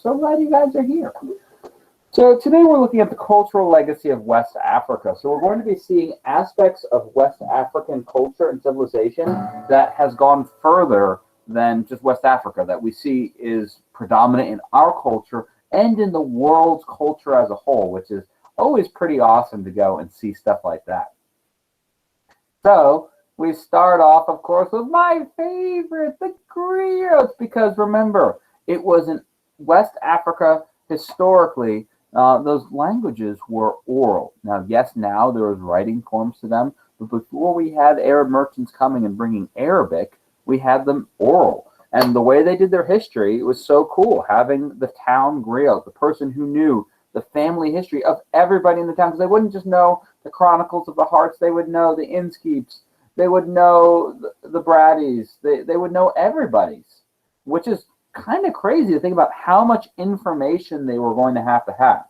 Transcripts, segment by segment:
So glad you guys are here. So today we're looking at the cultural legacy of West Africa. So we're going to be seeing aspects of West African culture and civilization that has gone further than just West Africa, that we see is predominant in our culture and in the world's culture as a whole, which is always pretty awesome to go and see stuff like that. So we start off, of course, with my favorite, the griots, because remember, it was in West Africa historically. Those languages were oral. Now, yes, now there was writing forms to them, but before we had Arab merchants coming and bringing Arabic, we had them oral. And the way they did their history was so cool, having the town griot, the person who knew the family history of everybody in the town, because they wouldn't just know the Chronicles of the Hearts, they would know the Inskeeps, they would know the Braddies, they would know everybody's, which is kind of crazy to think about how much information they were going to have.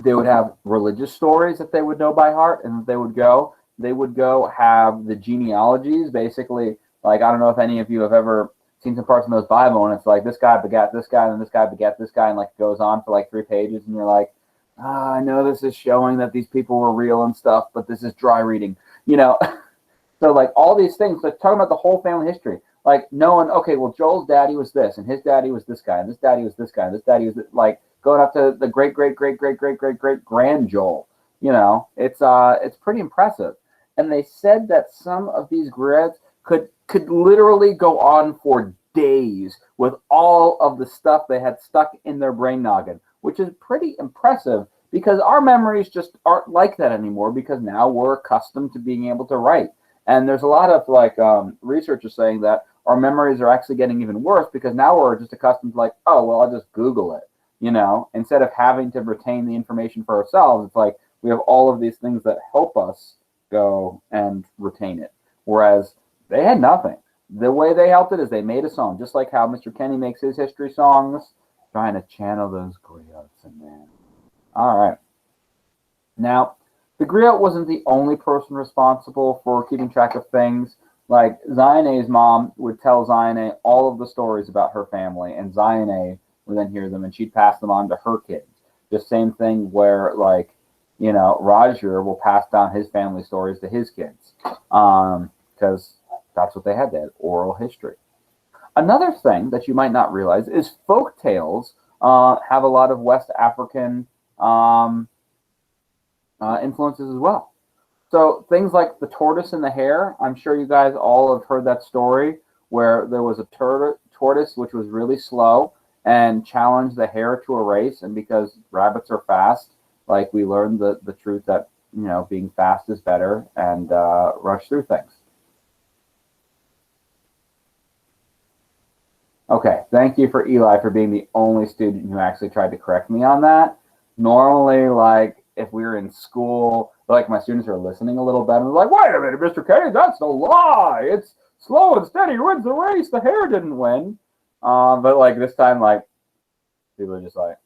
They would have religious stories that they would know by heart, and they would go have the genealogies, basically, like, I don't know if any of you have ever seen some parts in those Bible, and it's like this guy begat this guy, and this guy begat this guy, and like it goes on for like 3 pages, and you're like, I know this is showing that these people were real and stuff, but this is dry reading, you know. So like all these things, like talking about the whole family history, like knowing, okay, well, Joel's daddy was this, and his daddy was this guy, and this daddy was this guy, and this daddy was this, like going up to the great great great great great great great grand Joel. You know, it's pretty impressive. And they said that some of these griots could literally go on for days with all of the stuff they had stuck in their brain noggin, which is pretty impressive because our memories just aren't like that anymore because now we're accustomed to being able to write. And there's a lot of like researchers saying that our memories are actually getting even worse because now we're just accustomed to like, oh, well, I'll just Google it, you know, instead of having to retain the information for ourselves. It's like we have all of these things that help us go and retain it. Whereas they had nothing. The way they helped it is they made a song, just like how Mr. Kenny makes his history songs, trying to channel those griots in there. All right. Now, the griot wasn't the only person responsible for keeping track of things. Like Zione's mom would tell Zione all of the stories about her family, and Zione would then hear them, and she'd pass them on to her kids. Just same thing where, like, you know, Roger will pass down his family stories to his kids, because that's what they had. They had oral history. Another thing that you might not realize is folk tales have a lot of West African influences as well. So things like the tortoise and the hare, I'm sure you guys all have heard that story where there was a tortoise which was really slow and challenged the hare to a race. And because rabbits are fast, like we learned the truth that, you know, being fast is better and rush through things. Okay, thank you for Eli for being the only student who actually tried to correct me on that. Normally, like, if we were in school, like my students are listening a little better, and they're like, wait a minute, Mr. Kenny, that's a lie. It's slow and steady wins the race. The hare didn't win. But like this time, like, people are just like,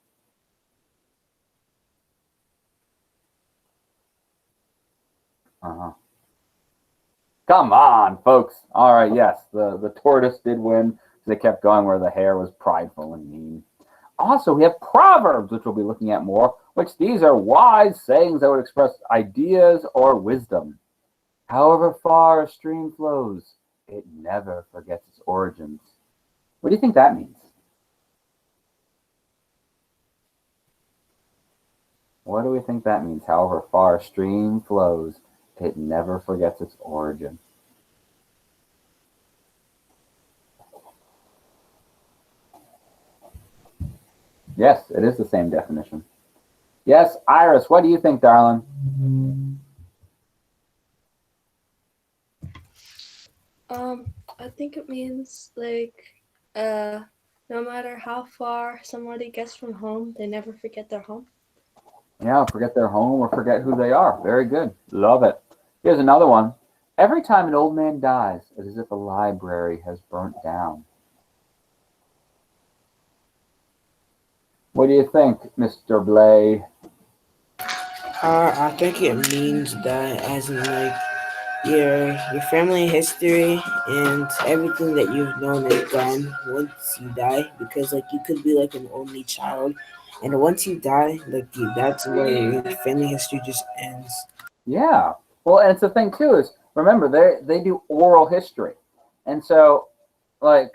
come on, folks. All right, yes, the tortoise did win. They kept going where the hare was prideful and mean. Also, we have Proverbs, which we'll be looking at more, which these are wise sayings that would express ideas or wisdom. However far a stream flows, it never forgets its origins. What do you think that means? What do we think that means? However far a stream flows, it never forgets its origin. Yes, it is the same definition. Yes, Iris, what do you think, darling? I think it means like no matter how far somebody gets from home, they never forget their home. Yeah, forget their home or forget who they are. Very good. Love it. Here's another one. Every time an old man dies, it is as if a library has burnt down. What do you think, Mr. Blay? I think it means that as in like your family history and everything that you've known is gone once you die, because like you could be like an only child, and once you die, like that's where your family history just ends. Yeah. Well, and it's the thing too is remember they do oral history, and so like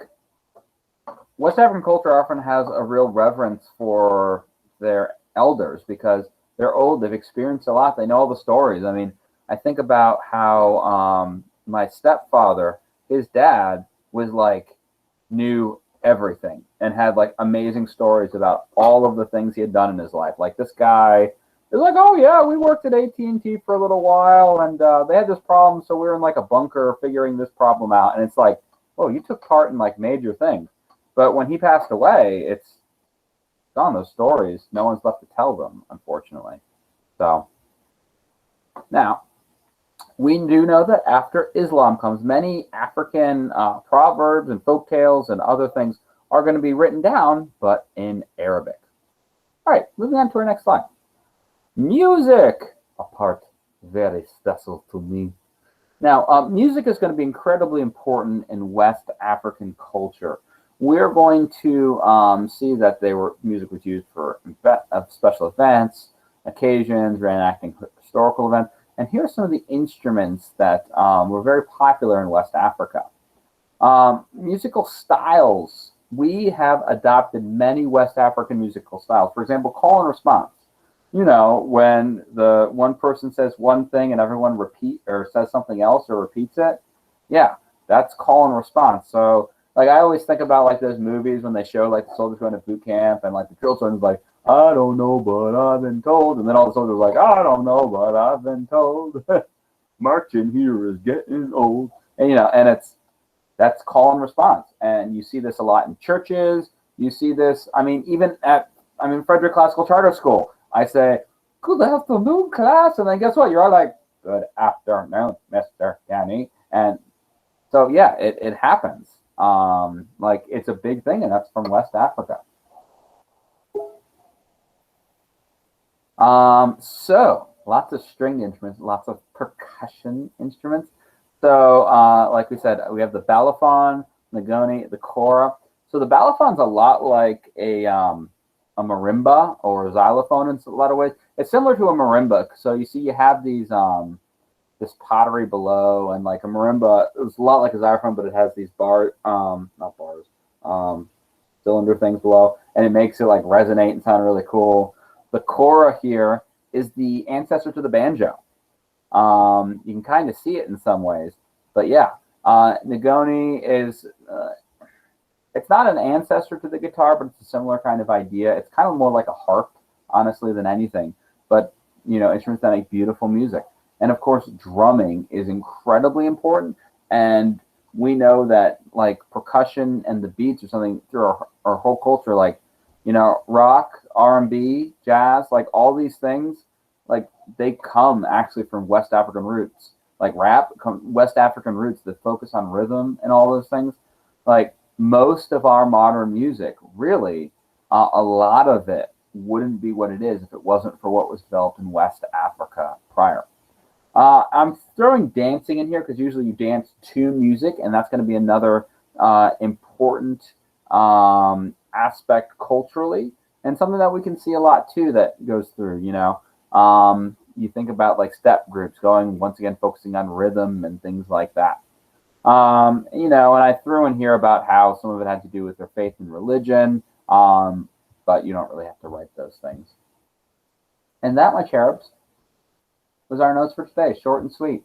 West African culture often has a real reverence for their elders because they're old, they've experienced a lot, they know all the stories. I mean, I think about how my stepfather, his dad was like knew everything and had like amazing stories about all of the things he had done in his life. Like this guy is like, oh yeah, we worked at AT&T for a little while, and they had this problem, so we were in like a bunker figuring this problem out. And it's like, oh, you took part in like major things. But when he passed away, it's gone. Those stories, no one's left to tell them, unfortunately. So now we do know that after Islam comes, many African proverbs and folk tales and other things are going to be written down, but in Arabic. All right, moving on to our next slide. Music, a part very special to me. Now, music is going to be incredibly important in West African culture. We're going to see that music was used for special events, occasions, reenacting historical events. And here are some of the instruments that were very popular in West Africa. Musical styles. We have adopted many West African musical styles. For example, call and response. You know, when the one person says one thing and everyone repeat or says something else or repeats it, yeah, that's call and response. So like I always think about like those movies when they show like the soldiers going to boot camp and like the drill sergeant's like, I don't know, but I've been told, and then all the soldiers are like, I don't know, but I've been told. Marching here is getting old, and and that's call and response, and you see this a lot in churches. You see this, I mean, even I'm in Frederick Classical Charter School. I say, good afternoon, class. And then guess what? You're all like, good afternoon, Mr. Kenny. And so, yeah, it happens. Like, it's a big thing, and that's from West Africa. So, lots of string instruments, lots of percussion instruments. So, like we said, we have the balafon, the ngoni, the kora. So the balafon's a lot like a marimba or a xylophone in a lot of ways. It's similar to a marimba. So you see, you have these this pottery below, and like a marimba, it's a lot like a xylophone, but it has these not bars, cylinder things below, and it makes it like resonate and sound really cool. The kora here is the ancestor to the banjo. You can kind of see it in some ways, but yeah, ngoni is. It's not an ancestor to the guitar, but it's a similar kind of idea. It's kind of more like a harp, honestly, than anything. But, instruments that make beautiful music. And, of course, drumming is incredibly important. And we know that, like, percussion and the beats are something through our whole culture. Like, rock, R&B, jazz, like, all these things, like, they come actually from West African roots. Like, rap, West African roots that focus on rhythm and all those things. Like, most of our modern music, really, a lot of it wouldn't be what it is if it wasn't for what was developed in West Africa prior. I'm throwing dancing in here because usually you dance to music, and that's going to be another important aspect culturally, and something that we can see a lot too that goes through. You think about like step groups going once again focusing on rhythm and things like that. And I threw in here about how some of it had to do with their faith and religion, but you don't really have to write those things. And that, my cherubs, was our notes for today. Short and sweet.